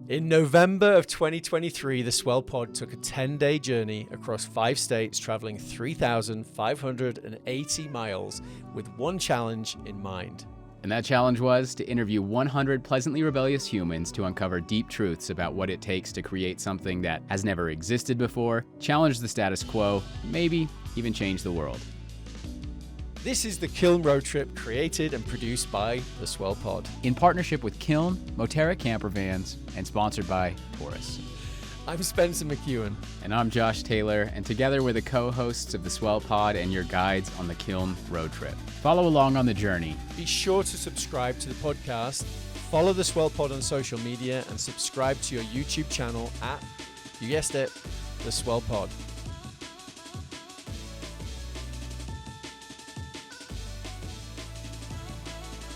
In November of 2023, the Swell Pod took a 10-day journey across 5 states, traveling 3,580 miles with one challenge in mind. And that challenge was to interview 100 pleasantly rebellious humans to uncover deep truths about what it takes to create something that has never existed before, challenge the status quo, maybe even change the world. This is the Kiln.RoadTrip, created and produced by the Swell Pod. In partnership with Kiln, Moterra Camper Vans, and sponsored by Taurus. I'm Spencer McKeown. And I'm Josh Taylor, and together we're the co-hosts of the Swell Pod and your guides on the Kiln Road Trip. Follow along on the journey. Be sure to subscribe to the podcast, follow the Swell Pod on social media, and subscribe to your YouTube channel at, you guessed it, the Swell Pod.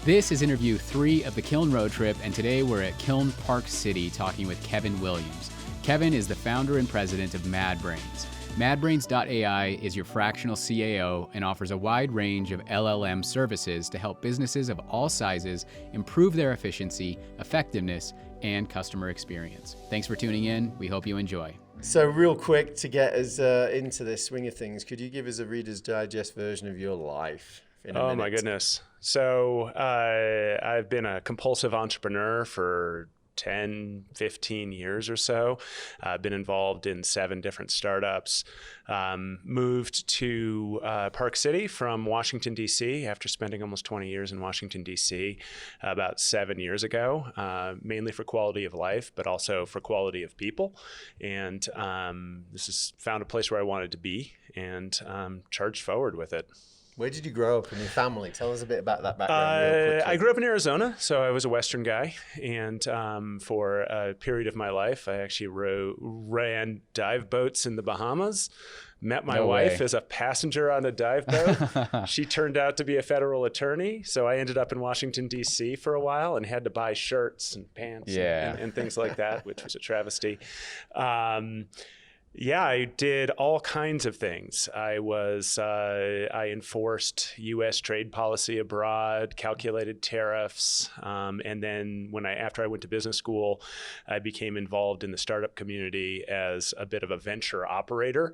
This is interview 3 of the Kiln Road Trip, and today we're at Kiln Park City talking with Kevin Williams. Kevin is the founder and president of MadBrains. MadBrains.ai is your fractional CAO and offers a wide range of LLM services to help businesses of all sizes improve their efficiency, effectiveness, and customer experience. Thanks for tuning in. We hope you enjoy. So real quick, to get us into the swing of things, could you give us a Reader's Digest version of your life? Oh my goodness. So I've been a compulsive entrepreneur for 10, 15 years or so. I've been involved in 7 different startups. Moved to Park City from Washington, D.C. after spending almost 20 years in Washington, D.C. About 7 years ago, mainly for quality of life, but also for quality of people. And this is found a place where I wanted to be and charged forward with it. Where did you grow up in your family? Tell us a bit about that background real quickly. I grew up in Arizona, so I was a Western guy. And for a period of my life, I actually ran dive boats in the Bahamas. Met my wife as a passenger on a dive boat. She turned out to be a federal attorney. So I ended up in Washington, D.C. for a while and had to buy shirts and pants and things like that, which was a travesty. Yeah, I did all kinds of things. I enforced U.S. trade policy abroad, calculated tariffs, and then after I went to business school, I became involved in the startup community as a bit of a venture operator.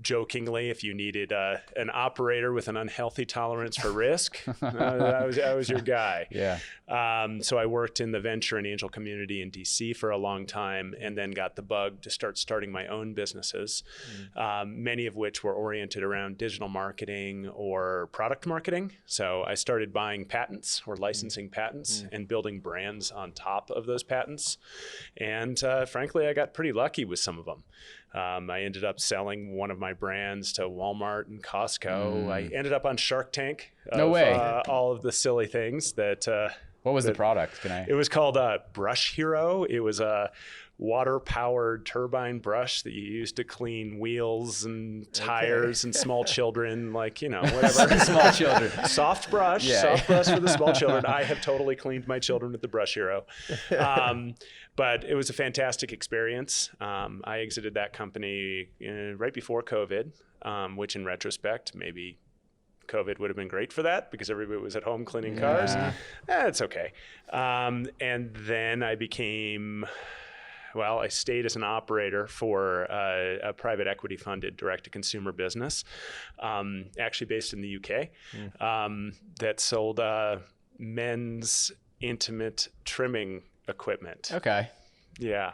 Jokingly, if you needed an operator with an unhealthy tolerance for risk, I was your guy. Yeah. So I worked in the venture and angel community in D.C. for a long time, and then got the bug to starting my own businesses, many of which were oriented around digital marketing or product marketing. So I started buying patents or licensing patents and building brands on top of those patents. And frankly, I got pretty lucky with some of them. I ended up selling one of my brands to Walmart and Costco. I ended up on Shark Tank. No way. All of the silly things that... What was the product? It was called Brush Hero. It was a water-powered turbine brush that you use to clean wheels and tires and small children, whatever. Small children. Soft brush for the small children. I have totally cleaned my children with the Brush Hero. But it was a fantastic experience. I exited that company right before COVID, which in retrospect, maybe COVID would have been great for that because everybody was at home cleaning cars. It's okay. And then I stayed as an operator for a private equity funded direct-to-consumer business, actually based in the UK, that sold men's intimate trimming equipment. Okay. Yeah.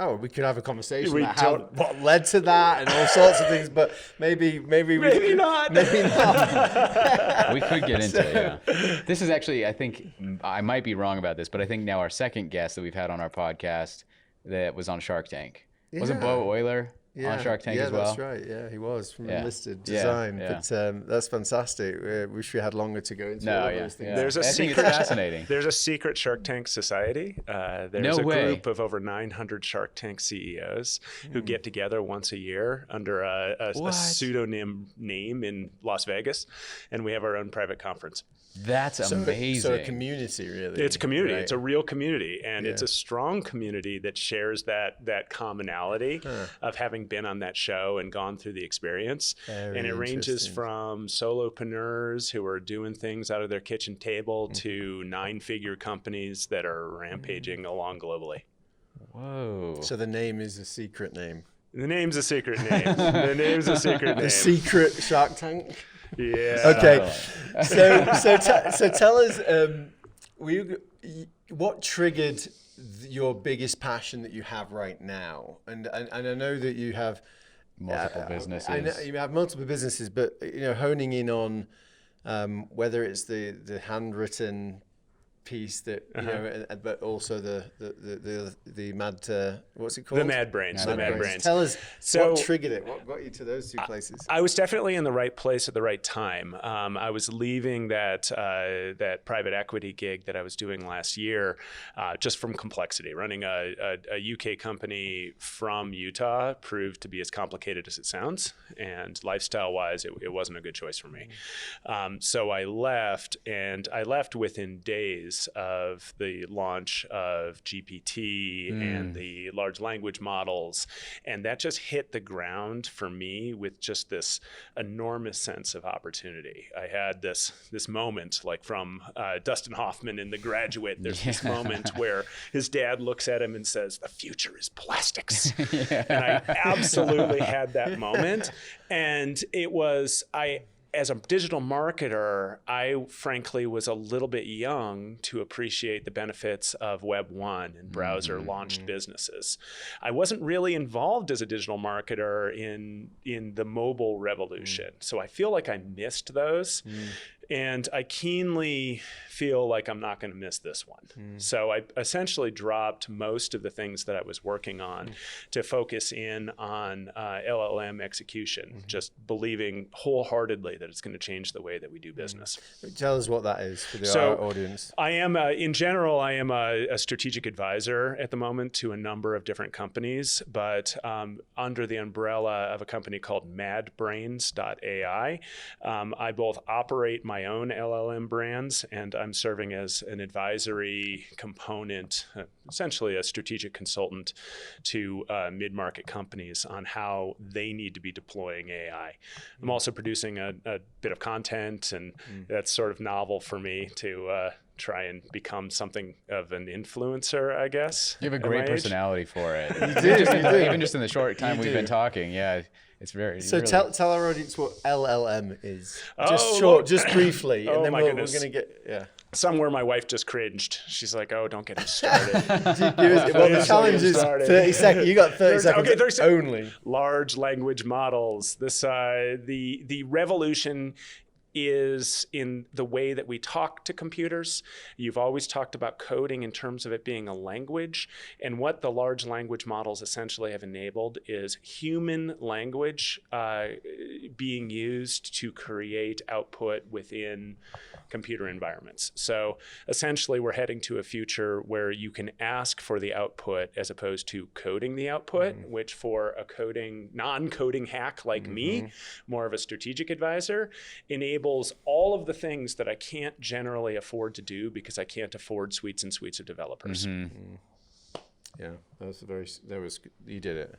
Oh, we could have a conversation about what led to that and all sorts of things, but maybe not. Maybe not. We could get into it, yeah. This is actually, I think, I might be wrong about this, but I think now our second guest that we've had on our podcast that was on Shark Tank. Yeah. Wasn't Bo Euler on Shark Tank as well? Yeah, that's right. Yeah, he was from Enlisted Design. Yeah. But that's fantastic. Wish we had longer to go into all those things. There's a secret, fascinating. There's a secret Shark Tank society. There's a group of over 900 Shark Tank CEOs who get together once a year under a pseudonym name in Las Vegas, and we have our own private conference. That's amazing. So a community, really. It's a community. Right? It's a real community, and it's a strong community that shares that commonality of having been on that show and gone through the experience. Very and it ranges interesting. from solopreneurs who are doing things out of their kitchen table to 9-figure companies that are rampaging along globally. Whoa. So the name is a secret name. The name's a secret name. The name's a secret name. The secret Shark Tank. Yeah. Okay. So tell us, what triggered your biggest passion that you have right now? And I know that you have Multiple businesses. I know you have multiple businesses, but honing in on whether it's the handwritten piece that but also the what's it called? The MadBrains. The MadBrains. Tell us So- what triggered it. What got you to those two places? I was definitely in the right place at the right time. I was leaving that private equity gig that I was doing last year, just from complexity. Running a UK company from Utah proved to be as complicated as it sounds, and lifestyle-wise, it wasn't a good choice for me. So I left, and I left within days of the launch of GPT and the large language models, and that just hit the ground for me with just this enormous sense of opportunity. I had this moment, like from Dustin Hoffman in The Graduate. There's this moment where his dad looks at him and says, "The future is plastics." And I absolutely had that moment, and it was as a digital marketer, I frankly was a little bit young to appreciate the benefits of Web 1 and browser launched businesses. I wasn't really involved as a digital marketer in the mobile revolution. So I feel like I missed those. And I keenly feel like I'm not going to miss this one. So I essentially dropped most of the things that I was working on to focus in on LLM execution, just believing wholeheartedly that it's going to change the way that we do business. Tell us what that is for our audience. I am, in general, I am a strategic advisor at the moment to a number of different companies, but under the umbrella of a company called MadBrains.ai, I both operate my own LLM brands, and I'm serving as an advisory component, essentially a strategic consultant to mid-market companies on how they need to be deploying AI. I'm also producing a bit of content, and that's sort of novel for me to try and become something of an influencer, I guess. You have a great personality for it. Even just in the short time we've been talking, it's very. So really... tell our audience what LLM is. Oh, Just briefly, and then my we're goodness. going to get Somewhere my wife just cringed. She's like, "Oh, don't get him started." Well, the challenge is 30 seconds. You got 30 seconds. Okay, 30 seconds only. Large language models. This the revolution is in the way that we talk to computers. You've always talked about coding in terms of it being a language, and what the large language models essentially have enabled is human language being used to create output within computer environments. So essentially we're heading to a future where you can ask for the output as opposed to coding the output, which for a non-coding hack like me, more of a strategic advisor, enables all of the things that I can't generally afford to do because I can't afford suites and suites of developers. Yeah, you did it.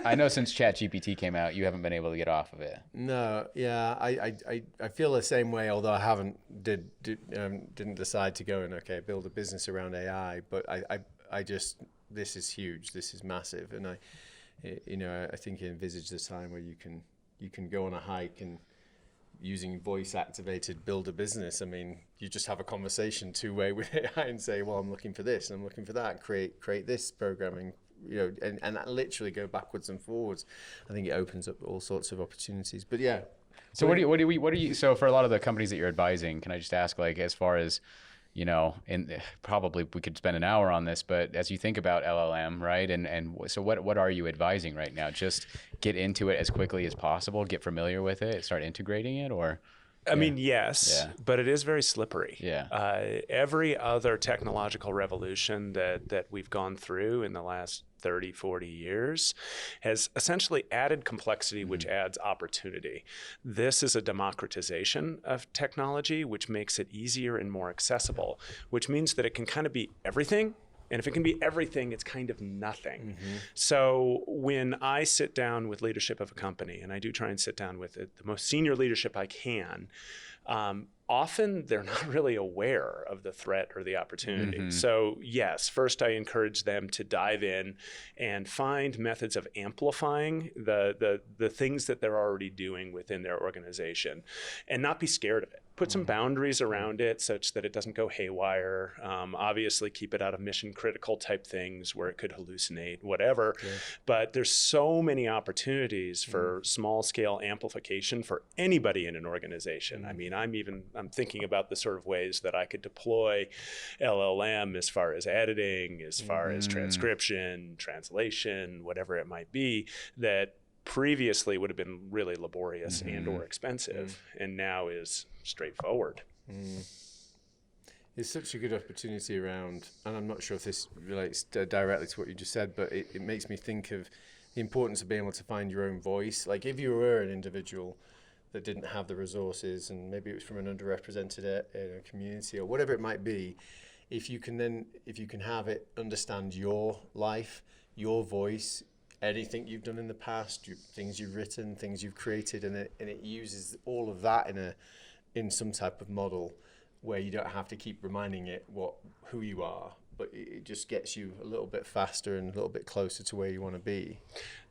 I know since ChatGPT came out, you haven't been able to get off of it. No, yeah, I feel the same way. Although I didn't decide to go and build a business around AI, but I just, this is huge. This is massive, and I think I envisage the time where you can go on a hike and using voice activated build a business. I mean, you just have a conversation two-way with AI and say, well, I'm looking for this and I'm looking for that, create this programming, and literally go backwards and forwards. I think it opens up all sorts of opportunities. But yeah. So what do you so for a lot of the companies that you're advising, can I just ask, like, as far as, and probably we could spend an hour on this, but as you think about LLM, right? And so what are you advising right now? Just get into it as quickly as possible, get familiar with it, start integrating it, or? I mean, yes, Yeah. but it is very slippery. Yeah. Every other technological revolution that we've gone through in the last 30, 40 years has essentially added complexity, which adds opportunity. This is a democratization of technology, which makes it easier and more accessible, which means that it can kind of be everything. And if it can be everything, it's kind of nothing. So when I sit down with leadership of a company, and I do try and sit down with the most senior leadership I can, often they're not really aware of the threat or the opportunity. So yes, first I encourage them to dive in and find methods of amplifying the things that they're already doing within their organization and not be scared of it. Put some boundaries around it such that it doesn't go haywire. Obviously keep it out of mission critical type things where it could hallucinate, whatever. But there's so many opportunities for small scale amplification for anybody in an organization. I mean, I'm thinking about the sort of ways that I could deploy LLM as far as editing, as far as transcription, translation, whatever it might be, that previously would have been really laborious and or expensive, and now is straightforward. There's such a good opportunity around, and I'm not sure if this relates directly to what you just said, but it makes me think of the importance of being able to find your own voice. Like if you were an individual that didn't have the resources, and maybe it was from an underrepresented community or whatever it might be, if you can have it understand your life, your voice, anything you've done in the past, things you've written, things you've created, and it uses all of that in some type of model where you don't have to keep reminding it who you are, but it just gets you a little bit faster and a little bit closer to where you want to be.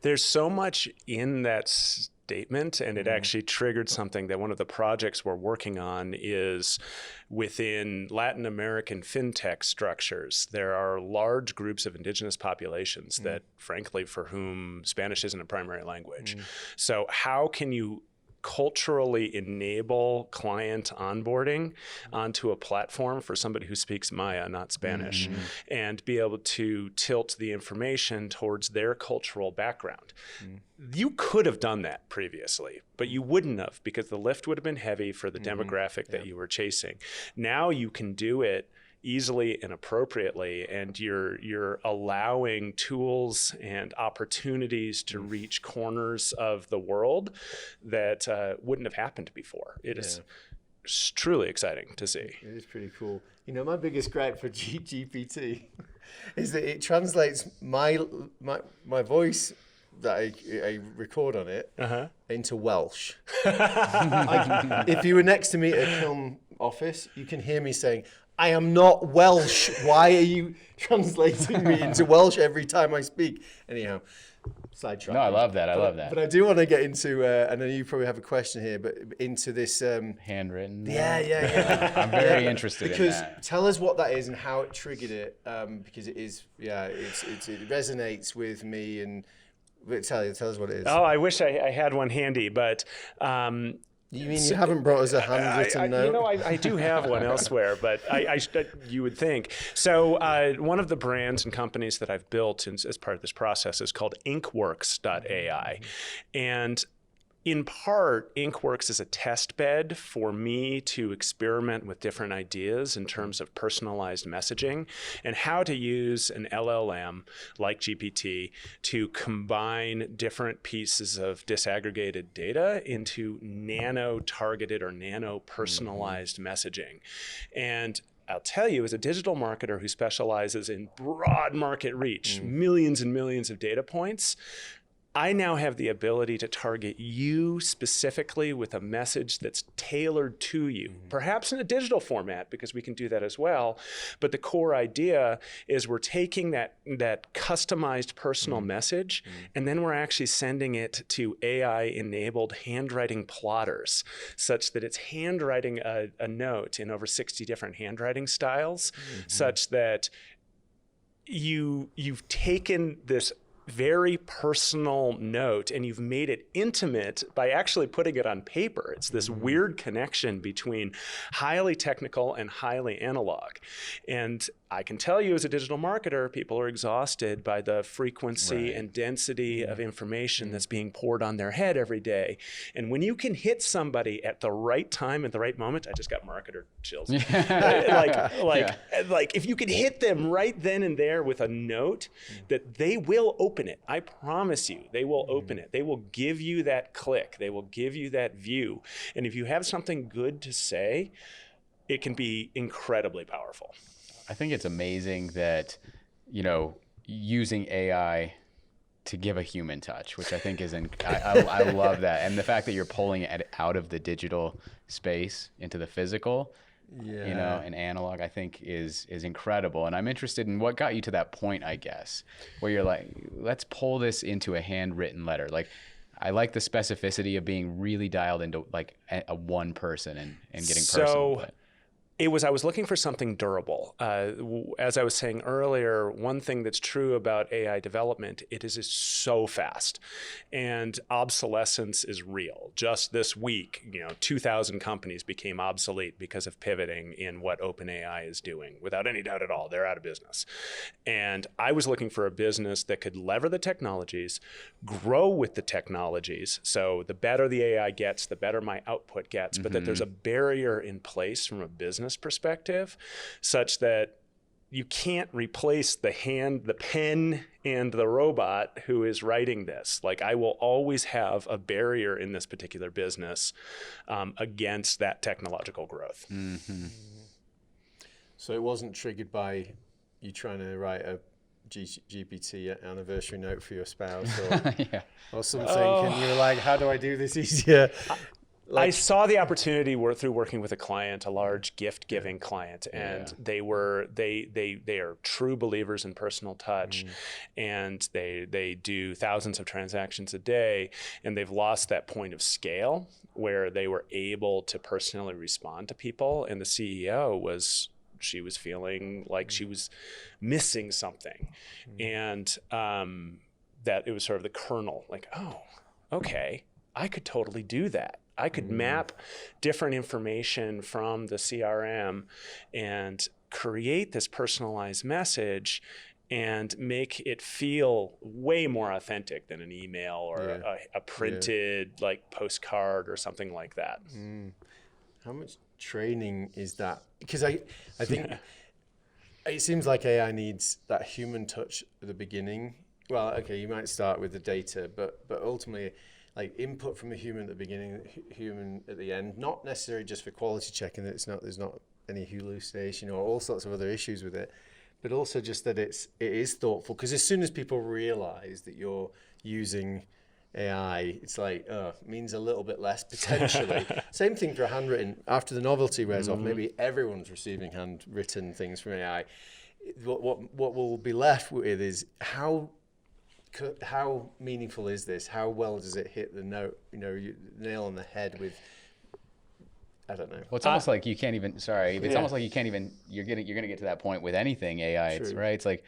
There's so much in that statement, and it actually triggered something that one of the projects we're working on is within Latin American fintech structures. There are large groups of indigenous populations that, frankly, for whom Spanish isn't a primary language. So how can you culturally enable client onboarding onto a platform for somebody who speaks Maya, not Spanish, and be able to tilt the information towards their cultural background? You could have done that previously, but you wouldn't have, because the lift would have been heavy for the demographic that you were chasing. Now you can do it easily and appropriately, and you're allowing tools and opportunities to reach corners of the world that wouldn't have happened before. It is truly exciting to see. It is pretty cool. You know, my biggest gripe for GPT is that it translates my voice that I record on it into Welsh. If you were next to me at a Kiln office, you can hear me saying, I am not Welsh. Why are you translating me into Welsh every time I speak? Anyhow, sidetrack. No, I love that. I love that. But I do want to get into, I know you probably have a question here, but into this. Handwritten. Yeah. I'm very interested in that. Because tell us what that is and how it triggered it, because it is, it resonates with me. And tell us what it is. Oh, I wish I had one handy, but you mean you haven't brought us a handwritten note? You know, I do have one elsewhere, but you would think. So one of the brands and companies that I've built as part of this process is called InkWorks AI. And in part, InkWorks is a test bed for me to experiment with different ideas in terms of personalized messaging and how to use an LLM like GPT to combine different pieces of disaggregated data into nano-targeted or nano-personalized messaging. And I'll tell you, as a digital marketer who specializes in broad market reach, millions and millions of data points, I now have the ability to target you specifically with a message that's tailored to you, perhaps in a digital format, because we can do that as well. But the core idea is we're taking that customized personal message, and then we're actually sending it to AI-enabled handwriting plotters, such that it's handwriting a note in over 60 different handwriting styles, such that you've taken this very personal note, and you've made it intimate by actually putting it on paper. It's this weird connection between highly technical and highly analog. And I can tell you as a digital marketer, people are exhausted by the frequency and density of information that's being poured on their head every day. And when you can hit somebody at the right time, at the right moment, I just got marketer chills. Like if you could hit them right then and there with a note, that they will open it. I promise you, they will open it. They will give you that click. They will give you that view. And if you have something good to say, it can be incredibly powerful. I think it's amazing that, using AI to give a human touch, which I think is, I love that. And the fact that you're pulling it out of the digital space into the physical, and analog, I think is incredible. And I'm interested in what got you to that point, I guess, where you're like, let's pull this into a handwritten letter. Like, I like the specificity of being really dialed into like a one person and getting personal. But I was looking for something durable. As I was saying earlier, one thing that's true about AI development, it is so fast, and obsolescence is real. Just this week, 2,000 companies became obsolete because of pivoting in what OpenAI is doing. Without any doubt at all, they're out of business. And I was looking for a business that could lever the technologies, grow with the technologies. So the better the AI gets, the better my output gets, but that there's a barrier in place from a business perspective such that you can't replace the pen and the robot who is writing this. Like, I will always have a barrier in this particular business against that technological growth. So it wasn't triggered by you trying to write a GPT anniversary note for your spouse or something, and you're like, how do I do this easier? I saw the opportunity through working with a client, a large gift-giving client, and they are true believers in personal touch, and they do thousands of transactions a day, and they've lost that point of scale where they were able to personally respond to people. And the CEO she was feeling like she was missing something, and that it was sort of the kernel, like, oh, okay, I could totally do that. I could map different information from the CRM and create this personalized message and make it feel way more authentic than an email or a printed like postcard or something like that. How much training is that? Because I think it seems like AI needs that human touch at the beginning. Well, okay, you might start with the data, but ultimately, like, input from the human at the beginning, human at the end, not necessarily just for quality checking that there's not any hallucination or all sorts of other issues with it, but also just that it is thoughtful. Because as soon as people realize that you're using AI, it's like, means a little bit less potentially. Same thing for handwritten. After the novelty wears off, maybe everyone's receiving handwritten things from AI. What we'll be left with is how meaningful is this? How well does it hit the note? Nail on the head with. I don't know. Well, it's almost like you can't even. Sorry, it's almost like you can't even. You're gonna get to that point with anything AI. It's, right? It's like,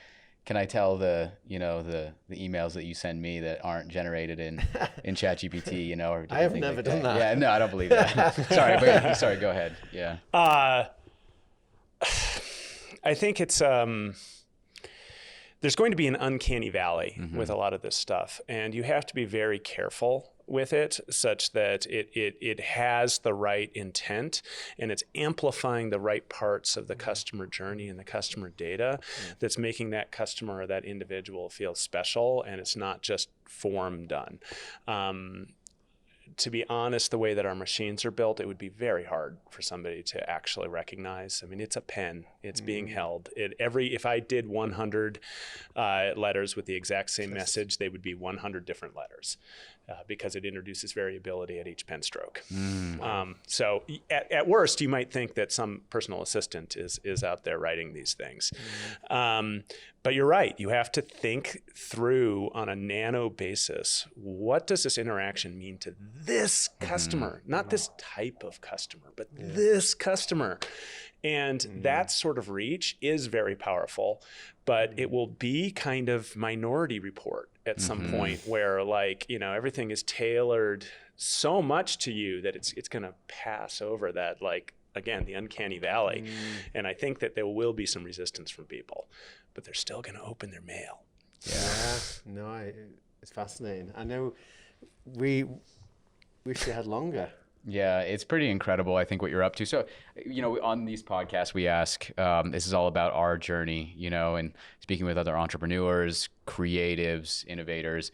can I tell the emails that you send me that aren't generated in ChatGPT? Or I have never done that. Yeah, no, I don't believe that. Sorry, go ahead. Yeah. I think it's. There's going to be an uncanny valley with a lot of this stuff, and you have to be very careful with it such that it has the right intent and it's amplifying the right parts of the customer journey and the customer data that's making that customer or that individual feel special, and it's not just form done. To be honest, the way that our machines are built, it would be very hard for somebody to actually recognize. I mean, it's a pen. It's being held. If I did 100 letters with the exact same message, they would be 100 different letters because it introduces variability at each pen stroke. So at worst, you might think that some personal assistant is out there writing these things. But you're right. You have to think through on a nano basis, what does this interaction mean to this customer? Not this type of customer, but this customer. And that sort of reach is very powerful, but it will be kind of Minority Report at some point where, like, you know, everything is tailored so much to you that it's going to pass over that, like, again, the uncanny valley. And I think that there will be some resistance from people, but they're still going to open their mail. Yeah, no, it's fascinating. I know we wish we had longer. Yeah, it's pretty incredible, I think, what you're up to. So, you know, on these podcasts, we ask, this is all about our journey, you know, and speaking with other entrepreneurs, creatives, innovators.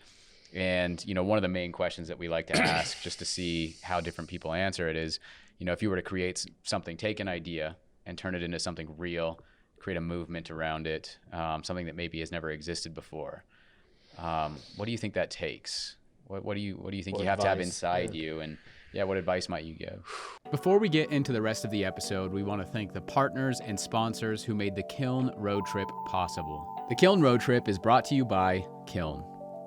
And, you know, one of the main questions that we like to ask just to see how different people answer it is, you know, if you were to create something, take an idea and turn it into something real, create a movement around it, something that maybe has never existed before. What do you think that takes? What do you think you have to have inside you? And yeah, what advice might you give? Before we get into the rest of the episode, we want to thank the partners and sponsors who made the Kiln Road Trip possible. The Kiln Road Trip is brought to you by Kiln.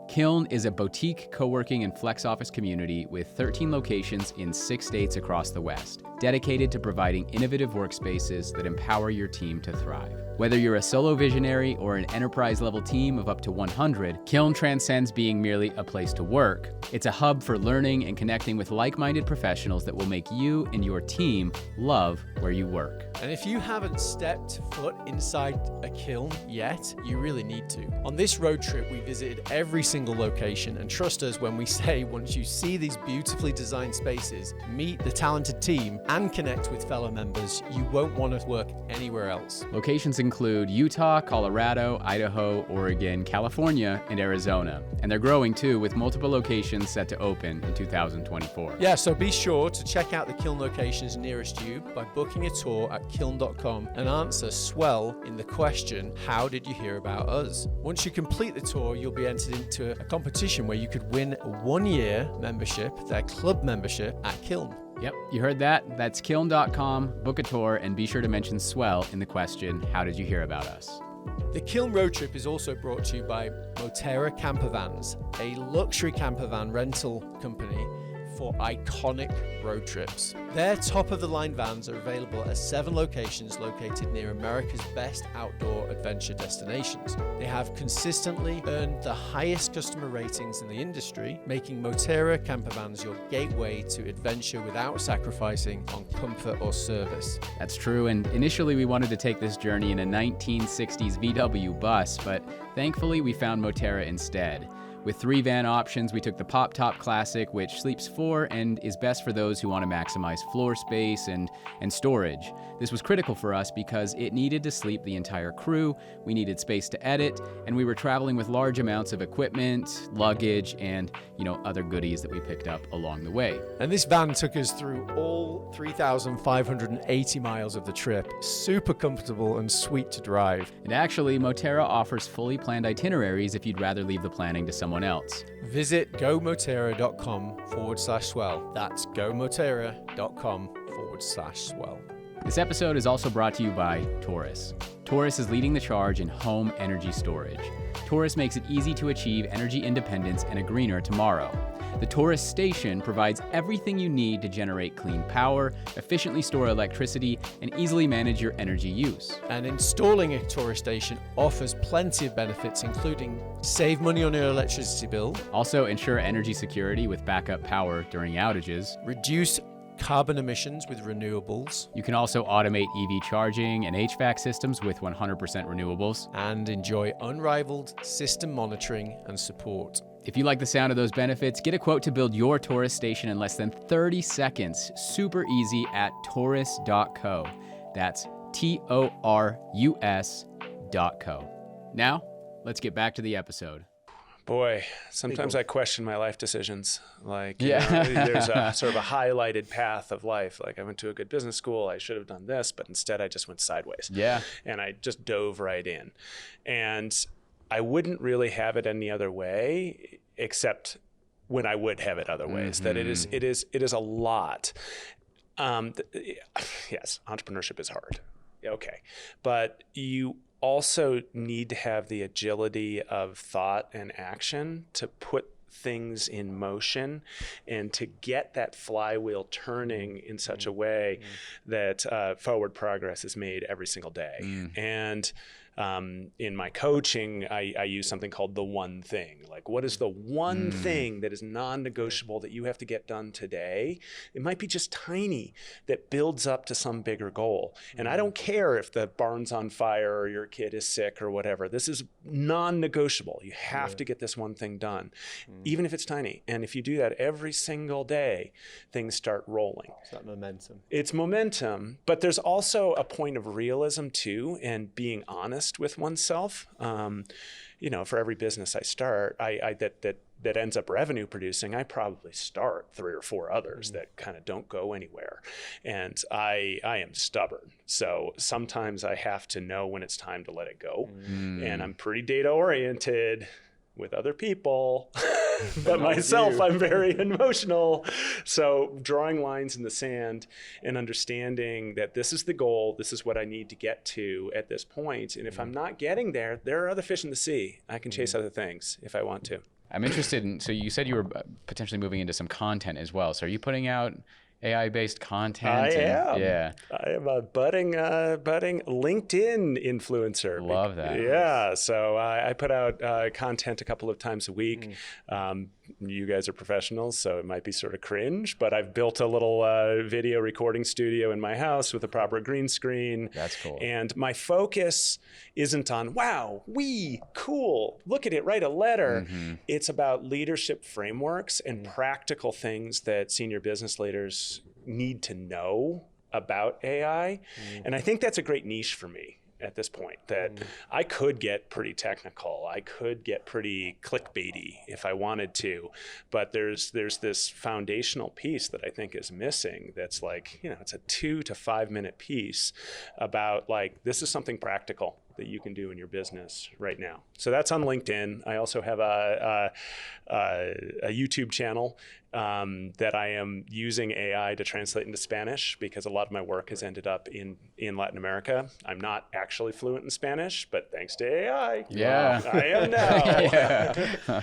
Kiln is a boutique co-working and flex office community with 13 locations in 6 states across the West, dedicated to providing innovative workspaces that empower your team to thrive. Whether you're a solo visionary or an enterprise-level team of up to 100, Kiln transcends being merely a place to work. It's a hub for learning and connecting with like-minded professionals that will make you and your team love where you work. And if you haven't stepped foot inside a kiln yet, you really need to. On this road trip, we visited every single location, and trust us when we say once you see these beautifully designed spaces, meet the talented team, and connect with fellow members, you won't want to work anywhere else. Locations include Utah, Colorado, Idaho, Oregon, California, and Arizona. And they're growing too, with multiple locations set to open in 2024. Yeah, so be sure to check out the kiln locations nearest you by booking a tour at Kiln.com and answer Swell in the question, how did you hear about us? Once you complete the tour, you'll be entered into a competition where you could win a 1-year membership, their club membership at Kiln. Yep, you heard that. That's Kiln.com, book a tour, and be sure to mention Swell in the question, how did you hear about us? The Kiln Road Trip is also brought to you by Moterra Campervans, a luxury campervan rental company for iconic road trips. Their top-of-the-line vans are available at 7 locations located near America's best outdoor adventure destinations. They have consistently earned the highest customer ratings in the industry, making Moterra Campervans your gateway to adventure without sacrificing on comfort or service. That's true, and initially we wanted to take this journey in a 1960s VW bus, but thankfully we found Moterra instead. With 3 van options, we took the Pop Top Classic, which sleeps 4 and is best for those who want to maximize floor space and storage. This was critical for us because it needed to sleep the entire crew, we needed space to edit, and we were traveling with large amounts of equipment, luggage, and, other goodies that we picked up along the way. And this van took us through all 3,580 miles of the trip. Super comfortable and sweet to drive. And actually, Moterra offers fully planned itineraries if you'd rather leave the planning to someone else. Visit gomoterra.com/swell. That's gomoterra.com/swell. This episode is also brought to you by Taurus. Taurus is leading the charge in home energy storage. Taurus makes it easy to achieve energy independence and a greener tomorrow. The Taurus Station provides everything you need to generate clean power, efficiently store electricity, and easily manage your energy use. And installing a Taurus station offers plenty of benefits, including save money on your electricity bill, also ensure energy security with backup power during outages, reduce carbon emissions with renewables. You can also automate EV charging and HVAC systems with 100% renewables, and enjoy unrivaled system monitoring and support. If you like the sound of those benefits, get a quote to build your Taurus station in less than 30 seconds. Super easy at taurus.co. That's TORUS.co. Now, let's get back to the episode. Boy, sometimes I question my life decisions. There's a sort of a highlighted path of life. Like, I went to a good business school. I should have done this, but instead I just went sideways. Yeah. And I just dove right in. And I wouldn't really have it any other way, except when I would have it other ways. That it is a lot. Yes, entrepreneurship is hard. Okay. But you also need to have the agility of thought and action to put things in motion and to get that flywheel turning in such a way that forward progress is made every single day. And in my coaching, I use something called the one thing. Like, what is the one thing that is non-negotiable that you have to get done today? It might be just tiny, that builds up to some bigger goal. And I don't care if the barn's on fire or your kid is sick or whatever. This is non-negotiable. You have to get this one thing done, even if it's tiny. And if you do that every single day, things start rolling. It's that momentum. It's momentum, but there's also a point of realism too, and being honest with oneself. For every business I start, that ends up revenue producing, I probably start 3 or 4 others that kind of don't go anywhere. And I am stubborn. So sometimes I have to know when it's time to let it go. And I'm pretty data oriented with other people, but myself, I'm very emotional. So drawing lines in the sand and understanding that this is the goal, this is what I need to get to at this point. And if I'm not getting there, there are other fish in the sea. I can chase other things if I want to. I'm interested in, so you said you were potentially moving into some content as well. So are you putting out AI-based content? I am. Yeah. I am a budding LinkedIn influencer. Love that. Yeah. So I put out content a couple of times a week. You guys are professionals, so it might be sort of cringe, but I've built a little video recording studio in my house with a proper green screen. That's cool. And my focus isn't on, wow, cool, look at it, write a letter. It's about leadership frameworks and practical things that senior business leaders need to know about AI. And I think that's a great niche for me at this point, that I could get pretty technical. I could get pretty clickbaity if I wanted to, but there's this foundational piece that I think is missing. That's like, it's a 2 to 5 minute piece about like, this is something practical that you can do in your business right now. So that's on LinkedIn. I also have a YouTube channel that I am using AI to translate into Spanish, because a lot of my work has ended up in Latin America. I'm not actually fluent in Spanish, but thanks to AI, I am now.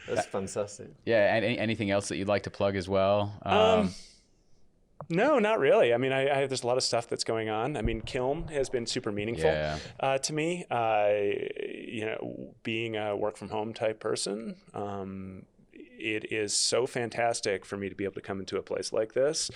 That's fantastic. Yeah, and anything else that you'd like to plug as well? No, not really. I mean, there's a lot of stuff that's going on. I mean, Kiln has been super meaningful to me. Being a work from home type person, it is so fantastic for me to be able to come into a place like this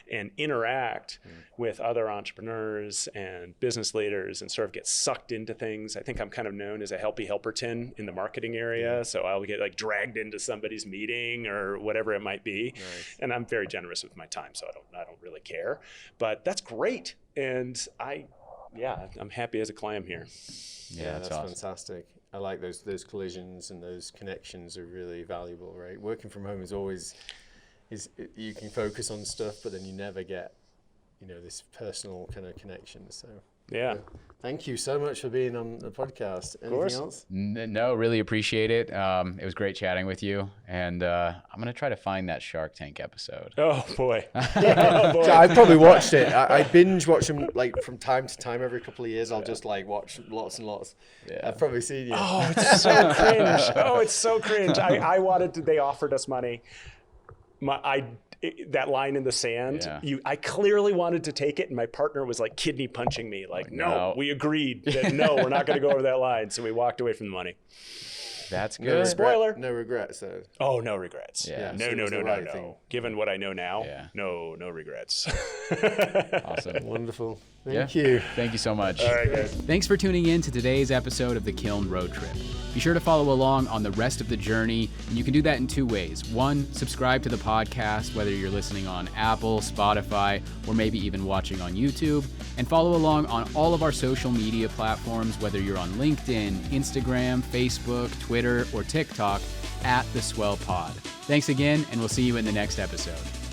and interact with other entrepreneurs and business leaders and sort of get sucked into things. I think I'm kind of known as a helpy helperton in the marketing area. So I'll get like dragged into somebody's meeting or whatever it might be. Nice. And I'm very generous with my time, so I don't really care. But that's great. And I'm happy as a clam here. Yeah, that's awesome. Fantastic. I like those collisions and those connections are really valuable, right? Working from home you can focus on stuff, but then you never get, this personal kind of connection. So thank you so much for being on the podcast. Anything else? No, really appreciate it. It was great chatting with you, and I'm gonna try to find that Shark Tank episode. Oh boy. So I've probably watched it. I binge watch them like from time to time. Every couple of years, I'll just like watch lots and lots. I've probably seen you. Oh, it's so cringe. Oh, it's so cringe. I wanted to. They offered us money. That line in the sand, I clearly wanted to take it, and my partner was like kidney punching me, like, no, we agreed that we're not going to go over that line. So we walked away from the money. That's good. Spoiler. No regrets, though. Oh, no regrets. Yeah. No. Given what I know now, no regrets. Awesome. Wonderful. Thank you. Thank you so much. All right, guys. Thanks for tuning in to today's episode of the Kiln Road Trip. Be sure to follow along on the rest of the journey, and you can do that in 2 ways. 1, subscribe to the podcast, whether you're listening on Apple, Spotify, or maybe even watching on YouTube, and follow along on all of our social media platforms, whether you're on LinkedIn, Instagram, Facebook, Twitter, or TikTok, @the Swell Pod. Thanks again, and we'll see you in the next episode.